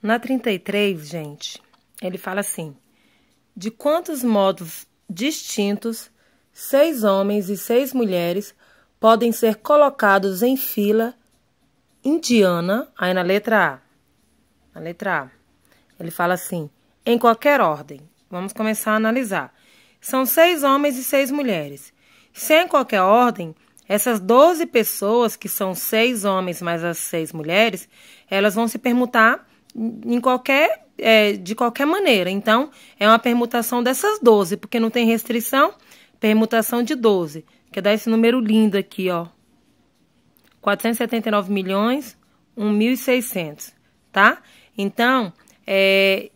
Na 33, gente, ele fala assim: de quantos modos distintos 6 homens e 6 mulheres podem ser colocados em fila indiana, aí na letra A. Na letra A, ele fala assim: em qualquer ordem. Vamos começar a analisar. São 6 homens e 6 mulheres. Se é em qualquer ordem, essas 12 pessoas, que são 6 homens mais as 6 mulheres, elas vão se permutar em de qualquer maneira. Então, é uma permutação dessas 12, porque não tem restrição, permutação de 12, que dá esse número lindo aqui, ó. 479.001.600, tá? Então,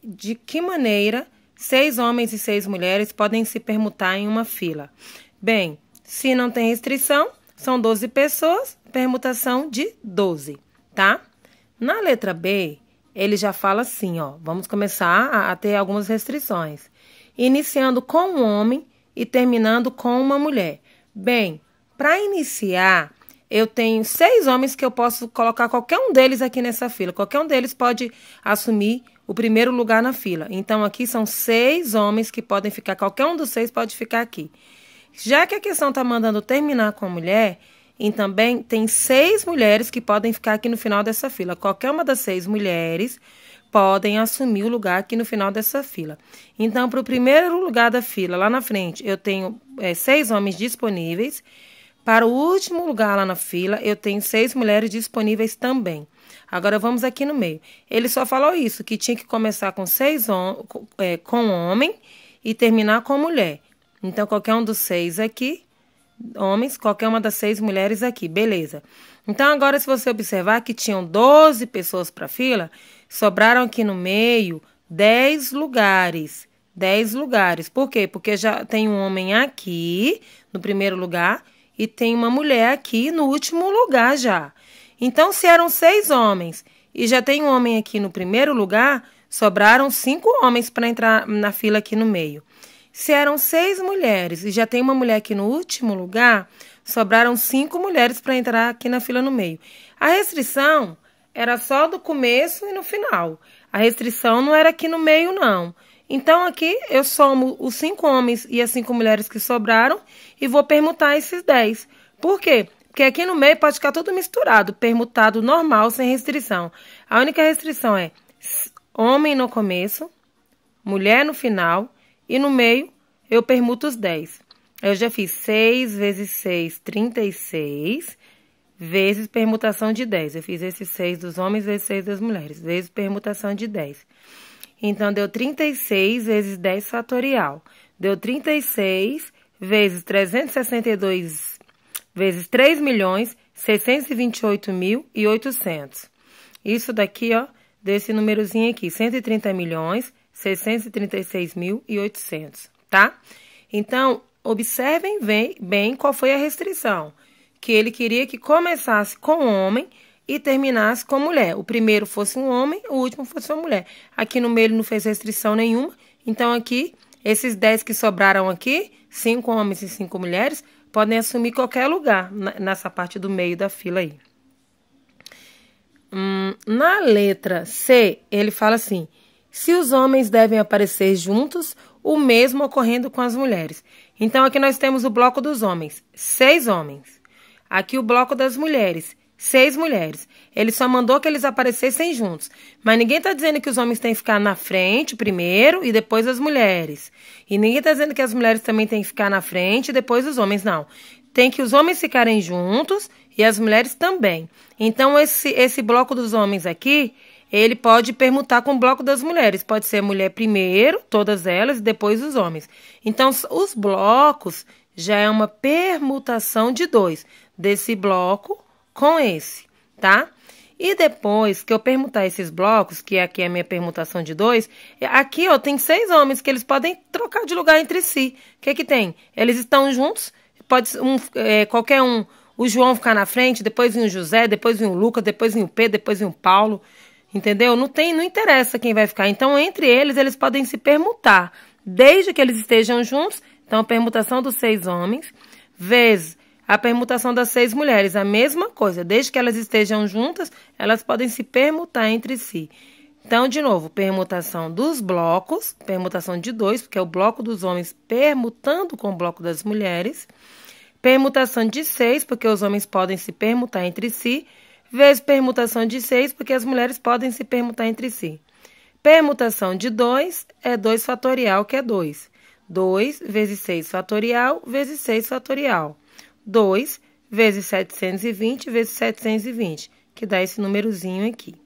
de que maneira 6 homens e 6 mulheres podem se permutar em uma fila? Bem, se não tem restrição, são 12 pessoas, permutação de 12, tá? Na letra B, ele já fala assim, ó, vamos começar a ter algumas restrições. Iniciando com um homem e terminando com uma mulher. Bem, para iniciar, eu tenho 6 homens que eu posso colocar qualquer um deles aqui nessa fila. Qualquer um deles pode assumir o primeiro lugar na fila. Então, aqui são 6 homens que podem ficar, qualquer um dos 6 pode ficar aqui. Já que a questão está mandando terminar com a mulher, e também tem 6 mulheres que podem ficar aqui no final dessa fila. Qualquer uma das 6 mulheres podem assumir o lugar aqui no final dessa fila. Então, para o primeiro lugar da fila, lá na frente, eu tenho 6 homens disponíveis. Para o último lugar lá na fila, eu tenho 6 mulheres disponíveis também. Agora, vamos aqui no meio. Ele só falou isso, que tinha que começar com com homem e terminar com mulher. Então, qualquer um dos 6 aqui, homens, qualquer uma das 6 mulheres aqui, beleza. Então, agora, se você observar que tinham 12 pessoas para a fila, sobraram aqui no meio 10 lugares. 10 lugares. Por quê? Porque já tem um homem aqui, no primeiro lugar, e tem uma mulher aqui no último lugar já. Então, se eram 6 homens e já tem um homem aqui no primeiro lugar, sobraram 5 homens para entrar na fila aqui no meio. Se eram 6 mulheres e já tem uma mulher aqui no último lugar, sobraram 5 mulheres para entrar aqui na fila no meio. A restrição era só do começo e no final. A restrição não era aqui no meio, não. Então, aqui eu somo os 5 homens e as 5 mulheres que sobraram e vou permutar esses 10. Por quê? Porque aqui no meio pode ficar tudo misturado, permutado normal, sem restrição. A única restrição é homem no começo, mulher no final e no meio eu permuto os 10. Eu já fiz 6 vezes 6, 36, vezes permutação de 10. Eu fiz esses 6 dos homens vezes 6 das mulheres, vezes permutação de 10. Então, deu 36 vezes 10 fatorial. Deu 36 vezes 362 vezes 3.628.800. Isso daqui, ó, desse númerozinho aqui, 130.636.800, tá? Então, observem bem qual foi a restrição. Que ele queria que começasse com homem e terminasse com mulher. O primeiro fosse um homem, o último fosse uma mulher. Aqui no meio ele não fez restrição nenhuma. Então, aqui, esses 10 que sobraram aqui, 5 homens e 5 mulheres, podem assumir qualquer lugar nessa parte do meio da fila aí. Na letra C, ele fala assim: se os homens devem aparecer juntos, o mesmo ocorrendo com as mulheres. Então, aqui nós temos o bloco dos homens, 6 homens. Aqui o bloco das mulheres, 6 mulheres. Ele só mandou que eles aparecessem juntos. Mas ninguém está dizendo que os homens têm que ficar na frente primeiro e depois as mulheres. E ninguém está dizendo que as mulheres também têm que ficar na frente e depois os homens. Não. Tem que os homens ficarem juntos e as mulheres também. Então, esse bloco dos homens aqui, ele pode permutar com o bloco das mulheres. Pode ser a mulher primeiro, todas elas, e depois os homens. Então, os blocos já é uma permutação de 2. Desse bloco com esse, tá? E depois que eu permutar esses blocos, que aqui é a minha permutação de 2, aqui, ó, tem 6 homens que eles podem trocar de lugar entre si. O que que tem? Eles estão juntos, pode qualquer um, o João ficar na frente, depois vem o José, depois vem o Lucas, depois vem o Pedro, depois vem o Paulo, entendeu? Não interessa quem vai ficar. Então, entre eles podem se permutar, desde que eles estejam juntos. Então, a permutação dos 6 homens, vezes a permutação das 6 mulheres, a mesma coisa. Desde que elas estejam juntas, elas podem se permutar entre si. Então, de novo, permutação dos blocos, permutação de 2, porque é o bloco dos homens permutando com o bloco das mulheres. Permutação de 6, porque os homens podem se permutar entre si, vezes permutação de 6, porque as mulheres podem se permutar entre si. Permutação de 2 é 2 fatorial, que é 2. 2 vezes 6 fatorial, vezes 6 fatorial. 2 vezes 720, vezes 720, que dá esse númerozinho aqui.